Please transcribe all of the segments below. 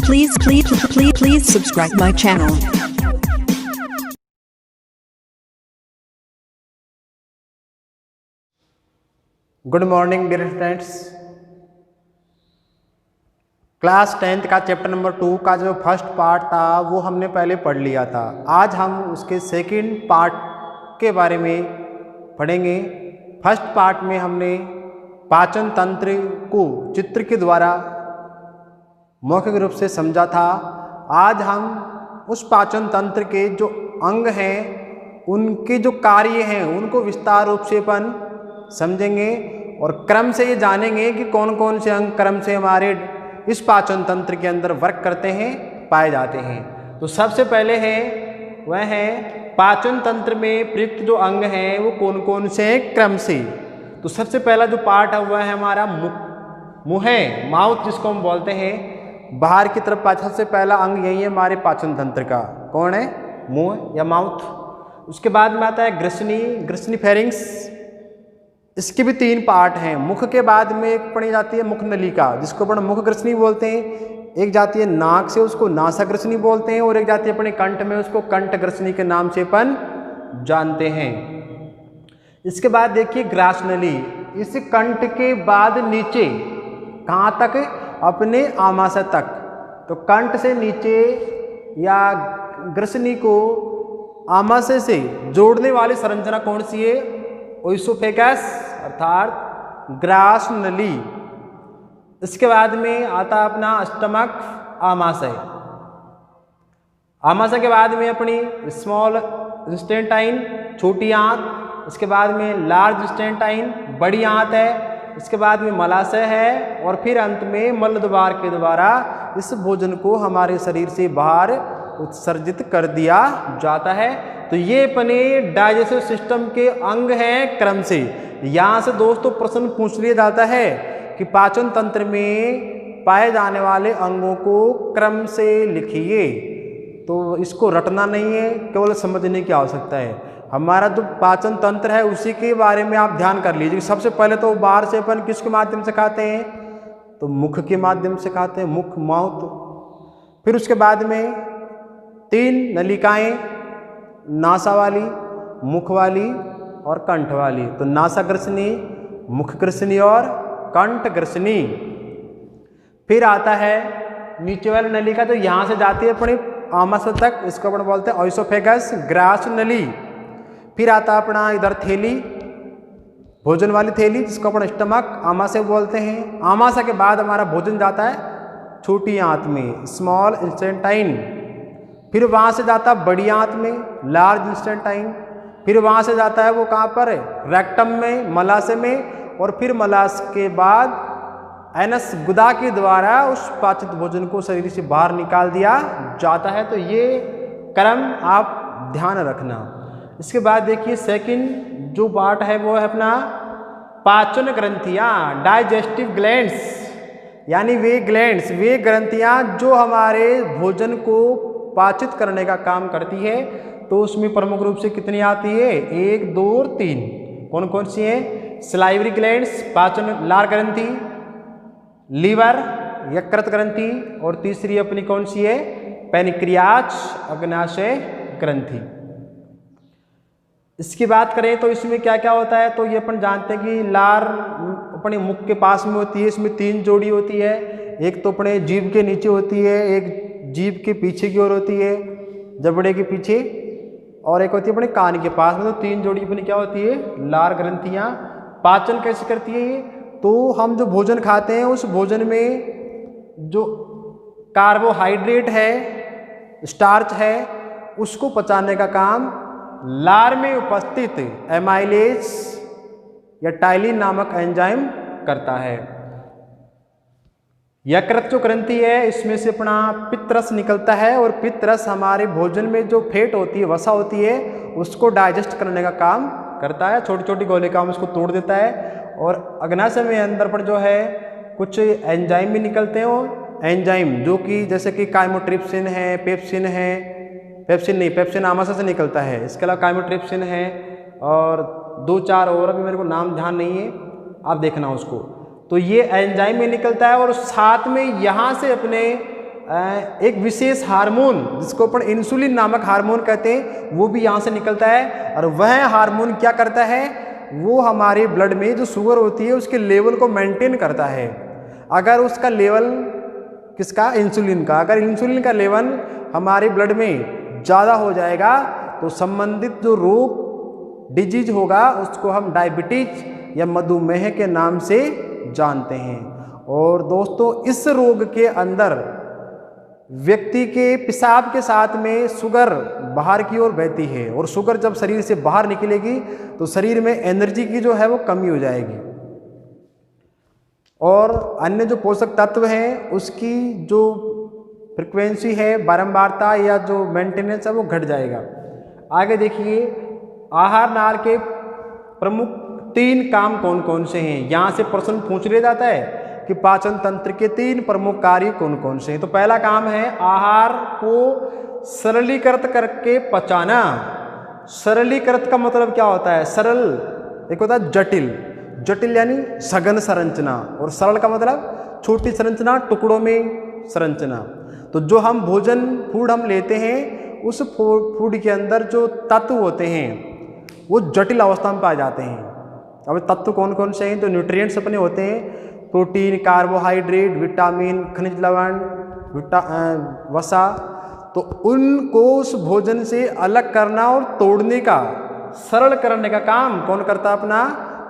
Please subscribe my channel. Good morning dear students. Class 10th का chapter number 2 का जो first part था वो हमने पहले पढ़ लिया था। आज हम उसके सेकंड पार्ट के बारे में पढ़ेंगे। फर्स्ट पार्ट में हमने पाचन तंत्र को चित्र के द्वारा मौखिक रूप से समझा था। आज हम उस पाचन तंत्र के जो अंग हैं उनके जो कार्य हैं उनको विस्तार रूप से अपन समझेंगे और क्रम से ये जानेंगे कि कौन कौन से अंग क्रम से हमारे इस पाचन तंत्र के अंदर वर्क करते हैं, पाए जाते हैं। तो सबसे पहले है वह है पाचन तंत्र में प्रयुक्त जो अंग हैं वो कौन कौन से हैं क्रम से। तो सबसे पहला जो पार्ट है वह है हमारा मुंह है, माउथ जिसको हम बोलते हैं। बाहर की तरफ सबसे पहला अंग यही है हमारे पाचन तंत्र का। कौन है? मुंह या माउथ। उसके बाद में आता है ग्रसनी फेरिंग्स। इसके भी 3 पार्ट हैं। मुख के बाद में एक पढ़ी जाती है मुख नलिका जिसको अपन मुख ग्रसनी बोलते हैं। एक जाती है नाक से, उसको नासा ग्रसनी बोलते हैं। और एक जाती है अपने कंठ में, उसको कंठ ग्रसनी के नाम से अपन जानते हैं। इसके बाद देखिए ग्रास नली। इस कंठ के बाद नीचे कहाँ तक? अपने आमाशय तक। तो कंठ से नीचे या ग्रसनी को आमाशय से जोड़ने वाली संरचना कौन सी है? ओइसोफेगस अर्थात ग्रास नली। इसके बाद में आता अपना स्टमक आमाशय। आमाशय के बाद में अपनी स्मॉल इंस्टेंटाइन छोटी आंत। इसके बाद में लार्ज इंस्टेंटाइन बड़ी आंत है। इसके बाद में मलाशय है और फिर अंत में मल द्वार के द्वारा इस भोजन को हमारे शरीर से बाहर उत्सर्जित कर दिया जाता है। तो ये अपने डाइजेस्टिव सिस्टम के अंग हैं क्रम से। यहाँ से दोस्तों प्रश्न पूछ लिया जाता है कि पाचन तंत्र में पाए जाने वाले अंगों को क्रम से लिखिए। तो इसको रटना नहीं है, केवल समझने की आवश्यकता है। हमारा जो पाचन तंत्र है उसी के बारे में आप ध्यान कर लीजिए। सबसे पहले तो बाहर से अपन किसके माध्यम से खाते हैं? तो मुख के माध्यम से खाते हैं, मुख माउथ। फिर उसके बाद में 3 नलिकाएं, नासा वाली, मुख वाली और कंठ वाली। तो नासा ग्रसनी, मुख ग्रसनी और कंठ ग्रसनी। फिर आता है नीचे वाली नलिका, तो यहाँ से जाती है अपने आमाशय तक, इसको अपन बोलते हैं ओइसोफेगस ग्रास नली। फिर आता है अपना इधर थैली, भोजन वाली थैली जिसको अपन स्टमक आमाशय बोलते हैं। आमाशय के बाद हमारा भोजन जाता है छोटी आंत में, स्मॉल इंस्टेंटाइन। फिर वहाँ से जाता है बड़ी आंत में, लार्ज इंस्टेंटाइन। फिर वहाँ से जाता है वो कहाँ पर? रेक्टम में, मलाशय में। और फिर मलाशय के बाद एनस गुदा के द्वारा उस पाचित भोजन को शरीर से बाहर निकाल दिया जाता है। तो ये क्रम आप ध्यान रखना। इसके बाद देखिए सेकंड जो पार्ट है वो है अपना पाचन ग्रंथियाँ, डाइजेस्टिव ग्लैंड्स। यानी वे ग्लैंड्स, वे ग्रंथियाँ जो हमारे भोजन को पाचित करने का काम करती है। तो उसमें प्रमुख रूप से कितनी आती है? 1, 2 और 3। कौन कौन सी हैं? सलाइवरी ग्लैंड्स, पाचन लार ग्रंथि, लीवर यकृत ग्रंथि, और तीसरी अपनी कौन सी है? पैनक्रियाज अग्नाशय ग्रंथि। इसकी बात करें तो इसमें क्या क्या होता है? तो ये अपन जानते हैं कि लार अपने मुख के पास में होती है। इसमें 3 जोड़ी होती है। एक तो अपने जीभ के नीचे होती है, एक जीभ के पीछे की ओर होती है, जबड़े के पीछे, और एक होती है अपने कान के पास में। तो 3 जोड़ी अपनी क्या होती है? लार ग्रंथियाँ। पाचन कैसे करती है ये? तो हम जो भोजन खाते हैं उस भोजन में जो कार्बोहाइड्रेट है, स्टार्च है, उसको पचाने का काम लार में उपस्थित एमाइलेज या टाइलिन नामक एंजाइम करता है। यकृत जो ग्रंथि है इसमें से अपना पित्तरस निकलता है और पित्तरस हमारे भोजन में जो फैट होती है, वसा होती है, उसको डाइजेस्ट करने का काम करता है। छोटी छोटी गोलिकाओं में उसको तोड़ देता है। और अग्नाशय में अंदर पर जो है कुछ एंजाइम भी निकलते हैं। और एंजाइम जो कि जैसे कि काइमोट्रिप्सिन है, पेप्सिन है, पेप्सिन आमाशय से निकलता है। इसके अलावा काइमोट्रिप्सिन है और 2-4 और अभी मेरे को नाम ध्यान नहीं है, आप देखना उसको। तो ये एंजाइम में निकलता है और साथ में यहाँ से अपने एक विशेष हार्मोन जिसको अपन इंसुलिन नामक हार्मोन कहते हैं वो भी यहाँ से निकलता है। और वह हार्मोन क्या करता है, वो हमारे ब्लड में जो शुगर होती है उसके लेवल को मेंटेन करता है। अगर उसका लेवल किसका, इंसुलिन का, अगर इंसुलिन का लेवल हमारे ब्लड में ज़्यादा हो जाएगा तो संबंधित जो रोग डिजीज होगा उसको हम डायबिटीज या मधुमेह के नाम से जानते हैं। और दोस्तों इस रोग के अंदर व्यक्ति के पेशाब के साथ में शुगर बाहर की ओर बहती है और शुगर जब शरीर से बाहर निकलेगी तो शरीर में एनर्जी की जो है वो कमी हो जाएगी और अन्य जो पोषक तत्व हैं उसकी जो फ्रिक्वेंसी है, बारंबारता या जो मेंटेनेंस है वो घट जाएगा। आगे देखिए आहार नाल के प्रमुख 3 काम कौन कौन से हैं। यहाँ से प्रश्न पूछ लिया जाता है कि पाचन तंत्र के 3 प्रमुख कार्य कौन कौन से हैं। तो पहला काम है आहार को सरलीकृत करके पचाना। सरलीकृत का मतलब क्या होता है, सरल, एक होता है जटिल, जटिल यानी सघन संरचना, और सरल का मतलब छोटी संरचना, टुकड़ों में संरचना। तो जो हम भोजन फूड हम लेते हैं उस फूड के अंदर जो तत्व होते हैं वो जटिल अवस्था में पाए जाते हैं। अब तत्व कौन कौन से हैं, तो न्यूट्रिएंट्स अपने होते हैं, प्रोटीन, कार्बोहाइड्रेट, विटामिन, खनिज लवण, वसा। तो उनको उस भोजन से अलग करना और तोड़ने का, सरल करने का काम कौन करता है, अपना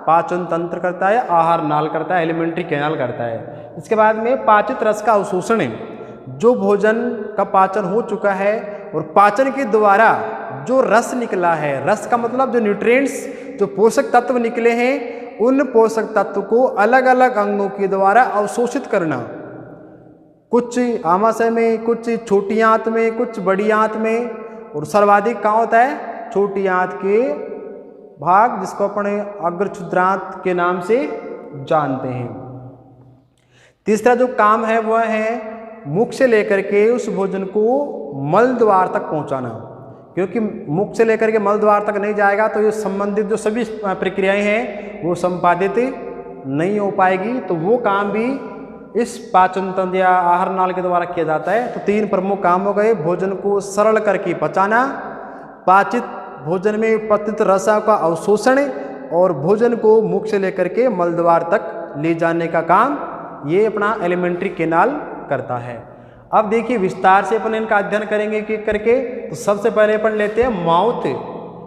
पाचन तंत्र करता है, आहार नाल करता है, एलिमेंट्री कैनाल करता है। इसके बाद में पाचित रस का अवशोषण, जो भोजन का पाचन हो चुका है और पाचन के द्वारा जो रस निकला है, रस का मतलब जो न्यूट्रिएंट्स, जो पोषक तत्व निकले हैं उन पोषक तत्व को अलग अलग अंगों के द्वारा अवशोषित करना, कुछ आमाशय में, कुछ छोटी आंत में, कुछ बड़ी आंत में, और सर्वाधिक कहाँ होता है, छोटी आंत के भाग जिसको अपने अग्रछुद्रांत के नाम से जानते हैं। तीसरा जो काम है वह है मुख से लेकर के उस भोजन को मल द्वार तक पहुंचाना, क्योंकि मुख से लेकर के मल द्वार तक नहीं जाएगा तो ये संबंधित जो सभी प्रक्रियाएं हैं वो संपादित नहीं हो पाएगी। तो वो काम भी इस पाचन तंत्र या आहार नाल के द्वारा किया जाता है। तो 3 प्रमुख काम हो गए, भोजन को सरल करके पचाना, पाचित भोजन में पतित रसा का अवशोषण, और भोजन को मुख से लेकर के मल द्वार तक ले जाने का काम ये अपना एलिमेंट्री कैनाल करता है। अब देखिए विस्तार से अपन इनका अध्ययन करेंगे कि करके। तो सबसे पहले अपन लेते हैं माउथ।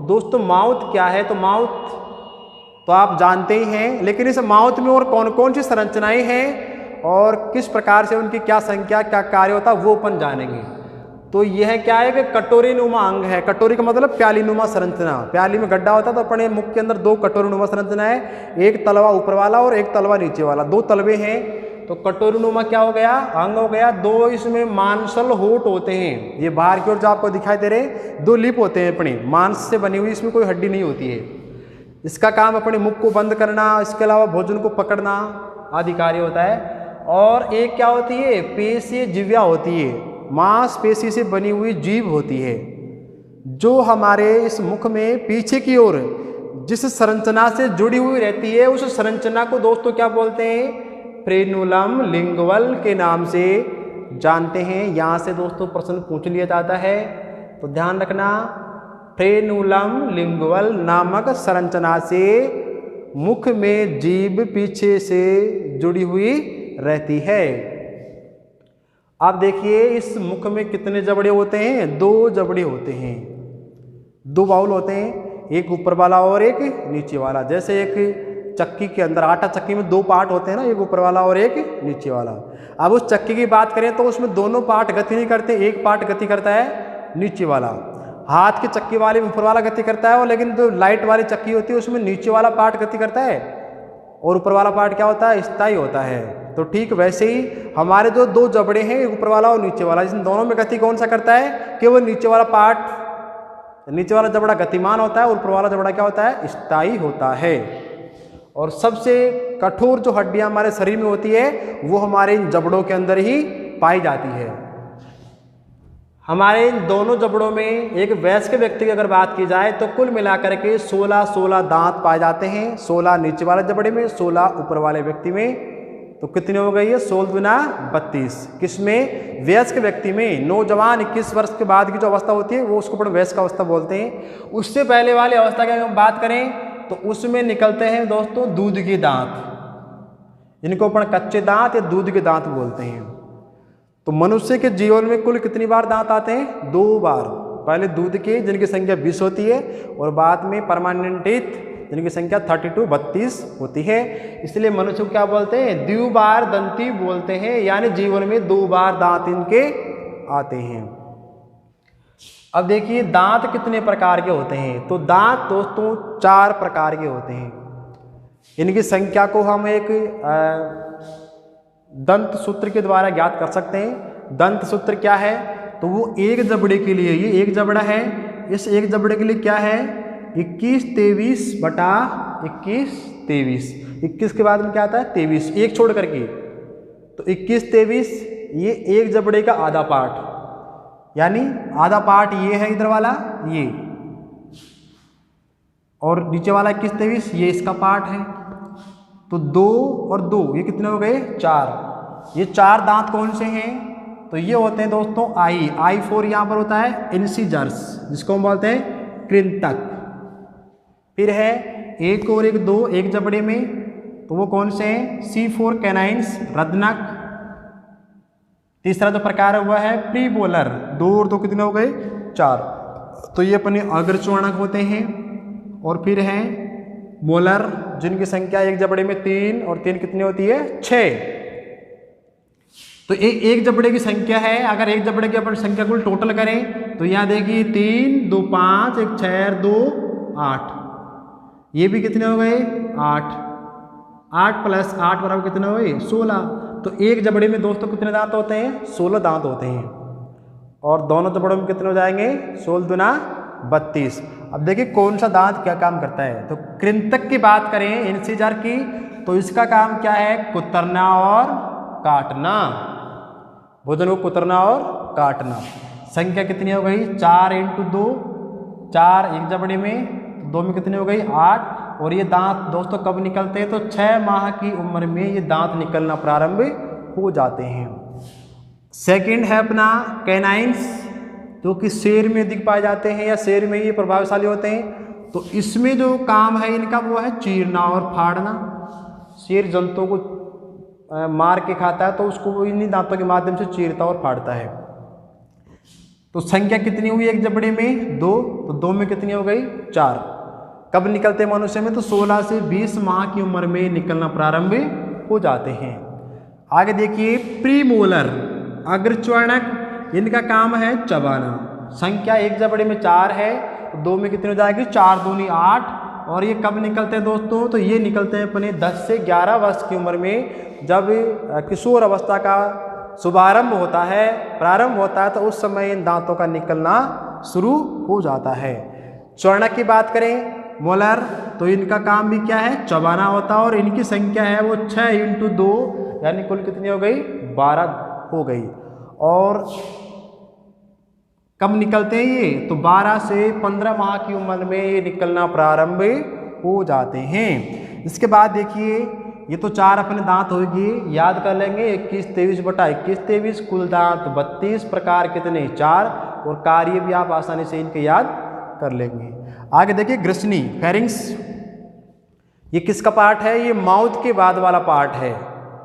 दोस्तों माउथ क्या है, तो माउथ तो आप जानते ही हैं, लेकिन इस माउथ में और कौन कौन सी संरचनाएं हैं और किस प्रकार से उनकी क्या संख्या, क्या कार्य होता है वो अपन जानेंगे। तो यह क्या है कि कटोरी नुमा अंग है। कटोरी का मतलब प्याली नुमा संरचना, प्याली में गड्ढा होता है तो अपने मुख के अंदर 2 कटोरी नुमा संरचना है, एक तलवा ऊपर वाला और एक तलवा नीचे वाला, 2 तलवे हैं। तो कटोरी नुमा क्या हो गया, अंग हो गया। 2 इसमें मांसल होठ होते हैं, ये बाहर की ओर जो आपको दिखाई दे रहे हैं 2 लिप होते हैं अपने मांस से बनी हुई, इसमें कोई हड्डी नहीं होती है। इसका काम अपने मुख को बंद करना, इसके अलावा भोजन को पकड़ना आदि कार्य होता है। और एक क्या होती है, पेशीय जिह्वा होती है, मांस पेशी से बनी हुई जीभ होती है, जो हमारे इस मुख में पीछे की ओर जिस संरचना से जुड़ी हुई रहती है उस संरचना को दोस्तों क्या बोलते हैं, फ्रेनुलम लिंगुअल के नाम से जानते हैं। यहाँ से दोस्तों प्रश्न पूछ लिया जाता है, तो ध्यान रखना, फ्रेनुलम लिंगुअल नामक संरचना से मुख में जीभ पीछे से जुड़ी हुई रहती है। आप देखिए इस मुख में कितने जबड़े होते हैं, 2 जबड़े होते हैं, 2 बाउल होते हैं, एक ऊपर वाला और एक नीचे वाला। जैसे एक चक्की के अंदर, आटा चक्की में 2 पार्ट होते हैं ना, एक ऊपर वाला और एक नीचे वाला। अब उस चक्की की बात करें तो उसमें दोनों पार्ट गति नहीं करते, एक पार्ट गति करता है नीचे वाला। हाथ की चक्की वाले में ऊपर वाला गति करता है, और लेकिन जो लाइट वाली चक्की होती है उसमें नीचे वाला पार्ट गति करता है और ऊपर वाला पार्ट क्या होता है, स्थायी होता है। तो ठीक वैसे ही हमारे जो 2 जबड़े हैं, एक ऊपर वाला और नीचे वाला, इन दोनों में गति कौन सा करता है, केवल नीचे वाला पार्ट, नीचे वाला जबड़ा गतिमान होता है और ऊपर वाला जबड़ा क्या होता है, स्थायी होता है। और सबसे कठोर जो हड्डियां हमारे शरीर में होती है वो हमारे इन जबड़ों के अंदर ही पाई जाती है। हमारे इन दोनों जबड़ों में एक वयस्क व्यक्ति की अगर बात की जाए तो कुल मिलाकर के 16 दांत पाए जाते हैं, 16 नीचे वाले जबड़े में, 16 ऊपर वाले व्यक्ति में तो कितनी हो गई है 16 दूना 32। किसमें? वयस्क व्यक्ति में। नौजवान 21 वर्ष के बाद की जो अवस्था होती है वो उसको अपन वयस्क अवस्था बोलते हैं। उससे पहले वाली अवस्था की हम बात करें तो उसमें निकलते हैं दोस्तों दूध के दांत। इनको अपन कच्चे दांत या दूध के दांत बोलते हैं। तो मनुष्य के जीवन में कुल कितनी बार दांत आते हैं? 2 बार। पहले दूध के जिनकी संख्या 20 होती है और बाद में परमानेंट टीथ जिनकी संख्या 32 होती है। इसलिए मनुष्य को क्या बोलते हैं? द्विबार दंती बोलते हैं, यानी जीवन में 2 बार दांत इनके आते हैं। अब देखिए दांत कितने प्रकार के होते हैं। तो दांत दोस्तों 4 प्रकार के होते हैं। इनकी संख्या को हम एक दंत सूत्र के द्वारा ज्ञात कर सकते हैं। दंत सूत्र क्या है? तो वो एक जबड़े के लिए, ये एक जबड़ा है, इस एक जबड़े के लिए क्या है? 21 23 बटा 21 23। 21 के बाद में क्या आता है? 23, एक छोड़ करके। तो 21 23 ये एक जबड़े का आधा पार्ट, यानी आधा पार्ट ये है इधर वाला, ये, और नीचे वाला 21 23 ये इसका पार्ट है। तो 2 और 2 ये कितने हो गए? 4। ये 4 दांत कौन से हैं? तो ये होते हैं दोस्तों I4 यहाँ पर होता है इंसिजर्स, जिसको हम बोलते हैं कृंतक। फिर है एक और एक 2 एक जबड़े में, तो वो कौन से हैं? C4 canines रदनक। तीसरा जो प्रकार हुआ है प्रीमोलर, 2 और 2 कितने हो गए? 4। तो ये अपने अग्रचूर्णक होते हैं। और फिर है मोलर जिनकी संख्या एक जबड़े में 3 और 3 कितनी होती है? 6। तो एक जबड़े की संख्या है, अगर एक जबड़े की अपन संख्या कुल टोटल करें तो यहाँ देखिए 3 2 5 1 6 2 8, ये भी कितने हो गए? 8। 8 + 8 बराबर कितने हो गए? 16। तो एक जबड़े में दोस्तों कितने दांत होते हैं? 16 दांत होते हैं। और दोनों जबड़ों में कितने हो जाएंगे? 16 दूना 32। अब देखिए कौन सा दांत क्या काम करता है। तो कृंतक की बात करें इंसिजर की, तो इसका काम क्या है? कुतरना और काटना, भोजन को कुतरना और काटना। संख्या कितनी हो गई? 4 × 2, 4 एक जबड़े में, 2 में कितनी हो गई? 8। और ये दांत दोस्तों कब निकलते हैं? तो 6 माह की उम्र में ये दांत निकलना प्रारंभ हो जाते हैं। सेकंड है अपना कैनाइन्स, जो कि शेर में दिख पाए जाते हैं या शेर में ये प्रभावशाली होते हैं। तो इसमें जो काम है इनका वो है चीरना और फाड़ना। शेर जंतुओं को मार के खाता है तो उसको वो इन्हीं दांतों के माध्यम से चीरता और फाड़ता है। तो संख्या कितनी हुई एक जबड़े में? 2। तो 2 में कितनी हो गई? 4। कब निकलते हैं मनुष्य में? तो 16 से 20 माह की उम्र में निकलना प्रारंभ हो जाते हैं। आगे देखिए प्रीमोलर अग्रचूर्णक, इनका काम है चबाना। संख्या एक जबड़े में 4 है, तो 2 में कितनी हो जाएगी? 4 दूनी 8। और ये कब निकलते हैं दोस्तों? तो ये निकलते हैं अपने 10 से 11 वर्ष की उम्र में, जब किशोर अवस्था का शुभारंभ होता है, प्रारंभ होता है, तो उस समय इन दांतों का निकलना शुरू हो जाता है। चूर्णक की बात करें मोलर, तो इनका काम भी क्या है? चबाना होता है। और इनकी संख्या है वो 6 × 2, यानी कुल कितनी हो गई? 12 हो गई। और कब निकलते हैं ये? तो 12 से 15 माह की उम्र में ये निकलना प्रारंभ हो जाते हैं। इसके बाद देखिए ये तो 4 अपने दांत होगी, याद कर लेंगे 21 23 बटा 21 23, कुल दांत 32 प्रकार कितने? 4। और कार्य भी आप आसानी से इनके याद कर लेंगे। आगे देखिए ग्रसनी फेरिंग्स, ये किसका पार्ट है? ये माउथ के बाद वाला पार्ट है।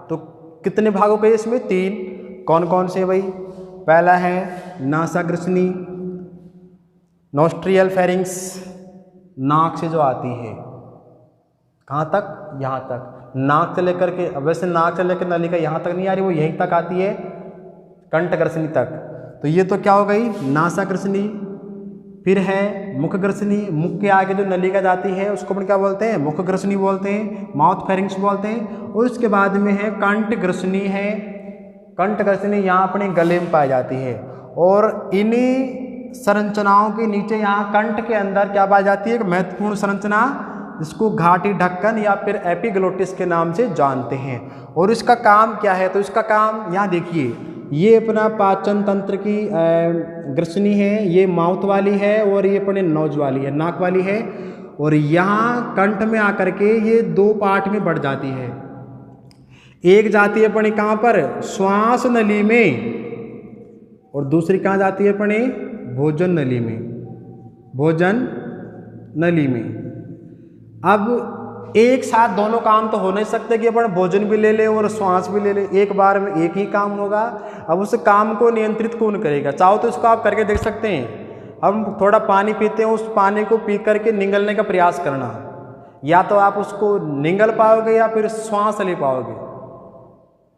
तो कितने भागों के इसमें? 3। कौन कौन से भाई? पहला है नासाग्रसनी, नोस्ट्रियल फेरिंग्स, नाक से जो आती है, कहाँ तक? यहाँ तक। नाक से लेकर के, अब वैसे नाक से लेकर नलिका यहाँ तक नहीं आ रही, वो यहीं तक आती है, कंठग्रसनी तक। तो ये तो क्या हो गई? नासाग्रसनी। फिर है मुखग्रसनी, मुख के आगे जो नलिका जाती है उसको अपन क्या बोलते हैं? मुखग्रसनी बोलते हैं, माउथ फेरिंग्स बोलते हैं। और उसके बाद में है कंठग्रसनी है। कंठग्रसनी यहाँ अपने गले में पाई जाती है। और इन्हीं संरचनाओं के नीचे यहाँ कंठ के अंदर क्या पाई जाती है? एक महत्वपूर्ण संरचना, जिसको घाटी ढक्कन या फिर एपिग्लोटिस के नाम से जानते हैं। और इसका काम क्या है? तो इसका काम यहाँ देखिए, ये अपना पाचन तंत्र की ग्रसनी है, ये माउथ वाली है, और ये अपने नोज वाली है, नाक वाली है। और यहाँ कंठ में आकर के ये 2 पार्ट में बढ़ जाती है। एक जाती है अपनी कहाँ पर, श्वास नली में, और दूसरी कहाँ जाती है अपनी, भोजन नली में, भोजन नली में। अब एक साथ दोनों काम तो हो नहीं सकते कि अपन भोजन भी ले ले और श्वास भी ले ले, एक बार में एक ही काम होगा। अब उस काम को नियंत्रित कौन करेगा? चाहो तो इसको आप करके देख सकते हैं। हम थोड़ा पानी पीते हैं, उस पानी को पी करके निगलने का प्रयास करना, या तो आप उसको निगल पाओगे या फिर श्वास ले पाओगे।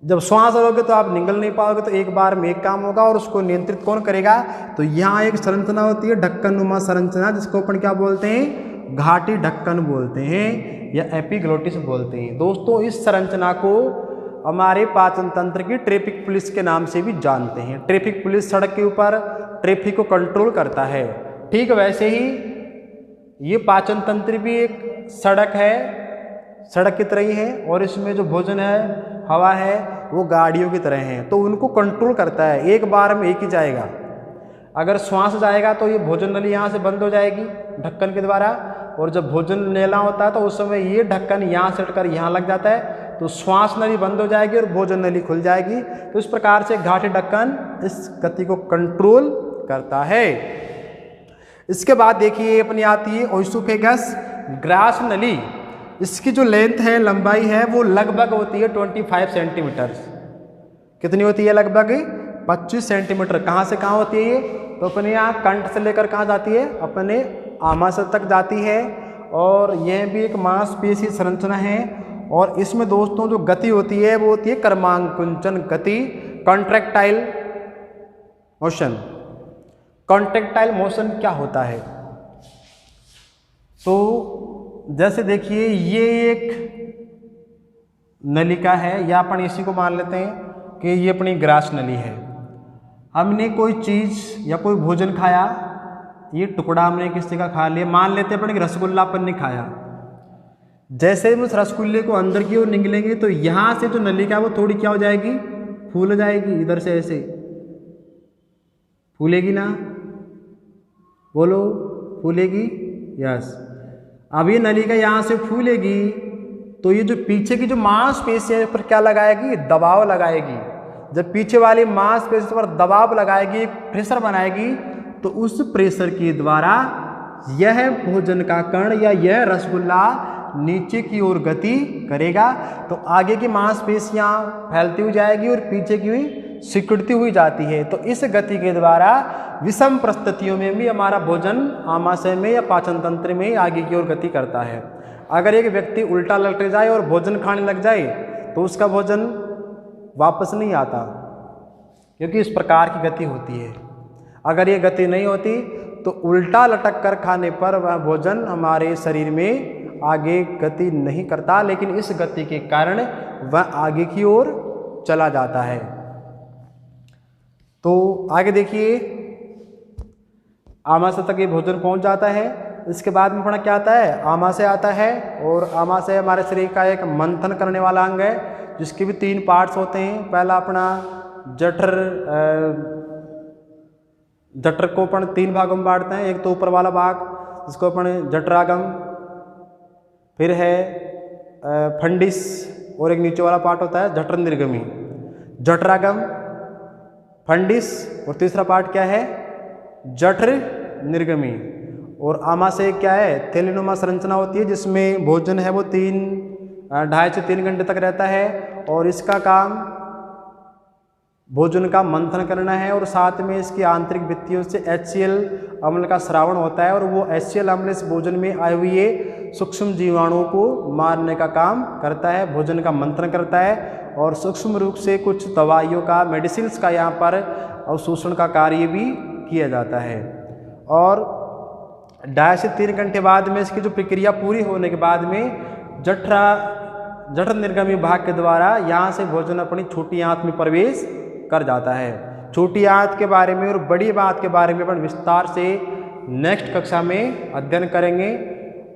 जब श्वास लोगे तो आप निगल नहीं पाओगे, तो एक बार में एक काम होगा और उसको नियंत्रित कौन करेगा? तो यहाँ एक संरचना होती है ढक्कन नुमा संरचना, जिसको अपन क्या बोलते हैं, घाटी ढक्कन बोलते हैं या एपिग्लोटिस बोलते हैं। दोस्तों इस संरचना को हमारे पाचन तंत्र की ट्रैफिक पुलिस के नाम से भी जानते हैं। ट्रैफिक पुलिस सड़क के ऊपर ट्रैफिक को कंट्रोल करता है, ठीक वैसे ही ये पाचन तंत्र भी एक सड़क है, सड़क की तरह ही है, और इसमें जो भोजन है, हवा है, वो गाड़ियों की तरह है, तो उनको कंट्रोल करता है। एक बार में एक ही जाएगा। अगर श्वास जाएगा तो ये भोजन नली यहाँ से बंद हो जाएगी ढक्कन के द्वारा, और जब भोजन लेना होता है तो उस समय ये ढक्कन यहाँ से हटकर यहाँ लग जाता है, तो श्वास नली बंद हो जाएगी और भोजन नली खुल जाएगी। तो इस प्रकार से घाटी ढक्कन इस गति को कंट्रोल करता है। इसके बाद देखिए अपनी आती है ओइसोफेगस ग्रास नली। इसकी जो लेंथ है, लंबाई है, वो लगभग होती है 25 सेंटीमीटर। कितनी होती है? लगभग 25 सेंटीमीटर। कहाँ से कहाँ होती है ये? तो अपने यहाँ कंठ से लेकर कहाँ जाती है? अपने आमाशय तक जाती है, और यह भी एक मांसपेशी संरचना है। और इसमें दोस्तों जो गति होती है वो होती है कर्मांकुंचन गति, कॉन्ट्रैक्टाइल मोशन। कॉन्ट्रैक्टाइल मोशन क्या होता है? तो जैसे देखिए ये एक नलिका है, या अपन इसी को मान लेते हैं कि ये अपनी ग्रास नली है। हमने कोई चीज़ या कोई भोजन खाया, ये टुकड़ा हमने किसी का खा लिया, मान लेते हैं अपन कि रसगुल्ला अपन ने खाया। जैसे हम उस रसगुल्ले को अंदर की ओर निकलेंगे तो यहाँ से जो नलिका है वो थोड़ी क्या हो जाएगी? फूल जाएगी। इधर से ऐसे फूलेगी ना, बोलो फूलेगी? यस। अब ये नलिका यहाँ से फूलेगी तो ये जो पीछे की जो मांसपेशी है पर क्या लगाएगी? दबाव लगाएगी। जब पीछे वाली मांसपेशी पर दबाव लगाएगी, एक प्रेशर बनाएगी, तो उस प्रेशर के द्वारा यह भोजन का कण या यह रसगुल्ला नीचे की ओर गति करेगा। तो आगे की मांसपेशियां फैलती हुई जाएगी और पीछे की हुई सिकुड़ती हुई जाती है। तो इस गति के द्वारा विषम परिस्थितियों में भी हमारा भोजन आमाशय में या पाचन तंत्र में आगे की ओर गति करता है। अगर एक व्यक्ति उल्टा लटक जाए और भोजन खाने लग जाए तो उसका भोजन वापस नहीं आता, क्योंकि इस प्रकार की गति होती है। अगर ये गति नहीं होती तो उल्टा लटक कर खाने पर वह भोजन हमारे शरीर में आगे गति नहीं करता, लेकिन इस गति के कारण वह आगे की ओर चला जाता है। तो आगे देखिए, आमाशय तक ये भोजन पहुंच जाता है। इसके बाद में अपना क्या आता है? आमाशय आता है, और आमाशय हमारे शरीर का एक मंथन करने वाला अंग है, जिसके भी 3 पार्ट्स होते हैं। पहला अपना जठर, जठर को अपन 3 भागों में बांटते हैं। एक तो ऊपर वाला भाग जिसको अपन जठरागम, फिर है फंडिस, और एक नीचे वाला पार्ट होता है जठर निर्गमी। जठरागम, फंडिस, और तीसरा पार्ट क्या है? जठर निर्गमी। और आमाशय क्या है? थैलीनुमा संरचना होती है, जिसमें भोजन है वो 2.5 से 3 घंटे तक रहता है, और इसका काम भोजन का मंथन करना है, और साथ में इसकी आंतरिक भित्तियों से HCl अम्ल का स्रावण होता है, और वो HCl अम्ल इस भोजन में आए हुए सूक्ष्म जीवाणुओं को मारने का काम करता है, भोजन का मंथन करता है, और सूक्ष्म रूप से कुछ दवाइयों का, मेडिसिन्स का यहाँ पर अवशोषण का कार्य भी किया जाता है। और 2.5 से 3 घंटे बाद में इसकी जो प्रक्रिया पूरी होने के बाद में जठर निर्गमी भाग के द्वारा यहाँ से भोजन अपनी छोटी आंत में प्रवेश कर जाता है। छोटी आंत के बारे में और बड़ी आंत के बारे में अपन विस्तार से नेक्स्ट कक्षा में अध्ययन करेंगे।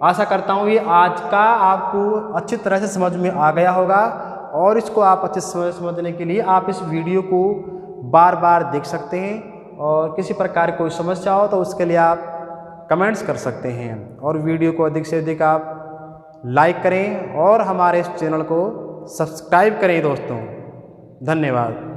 आशा करता हूँ ये आज का आपको अच्छी तरह से समझ में आ गया होगा, और इसको आप अच्छे से समझने के लिए आप इस वीडियो को बार बार देख सकते हैं, और किसी प्रकार कोई समस्या हो तो उसके लिए आप कमेंट्स कर सकते हैं। और वीडियो को अधिक से अधिक आप लाइक करें और हमारे इस चैनल को सब्सक्राइब करें दोस्तों। धन्यवाद।